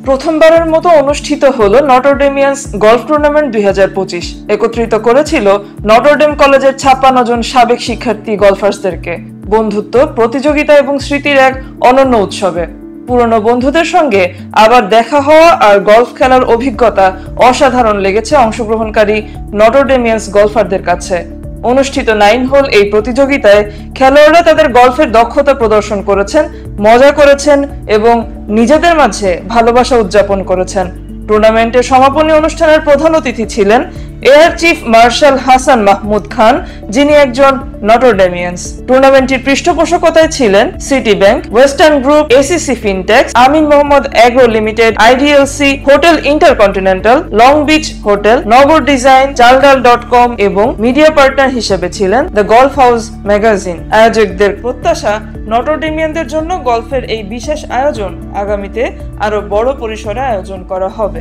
প্রথমবারের মতো অনুষ্ঠিত হলো নটরডেমিয়ান্স গলফ টুর্নামেন্ট 2025। একত্রিত করেছিল নটরডেম কলেজের 56 জন সাবেক শিক্ষার্থী গলফার্সদেরকে বন্ধুত্ব, প্রতিযোগিতা এবং স্মৃতির এক অনন্য উৎসবে। পুরনো বন্ধুদের সঙ্গে আবার দেখা হওয়া আর গলফ খেলার অভিজ্ঞতা অসাধারণ লেগেছে অংশগ্রহণকারী নটরডেমিয়ান্স গলফারদের কাছে। অনুষ্ঠিত 9 হোল এই প্রতিযোগিতায় খেলোয়াড়রা তাদের গলফের দক্ষতা প্রদর্শন করেছেন, মজা করেছেন এবং নিজেদের মাঝে ভালোবাসা উদযাপন করেছেন। টুর্নামেন্টের সমাপনী অনুষ্ঠানের প্রধান অতিথি ছিলেন air chief marshal Hasan Mahmud Khan, যিনি একজন নটরডেমিয়ান্স। টুর্নামেন্টটির পৃষ্ঠপোষকতায় ছিলেন City Bank, Western Group, ACC Fintex, Amin Mohammad Agro Limited, IDLC, Hotel InterContinental, Long Beach Hotel, Nagar Design, চালডাল.com এবং মিডিয়া পার্টনার হিসেবে ছিলেন দ্য গলফ হাউস ম্যাগাজিন। আয়োজকদের প্রত্যাশা, নটরডেমিয়ানদের জন্য গলফের এই বিশেষ আয়োজন আগামীতে আরো বড় পরিসরে আয়োজন করা হবে।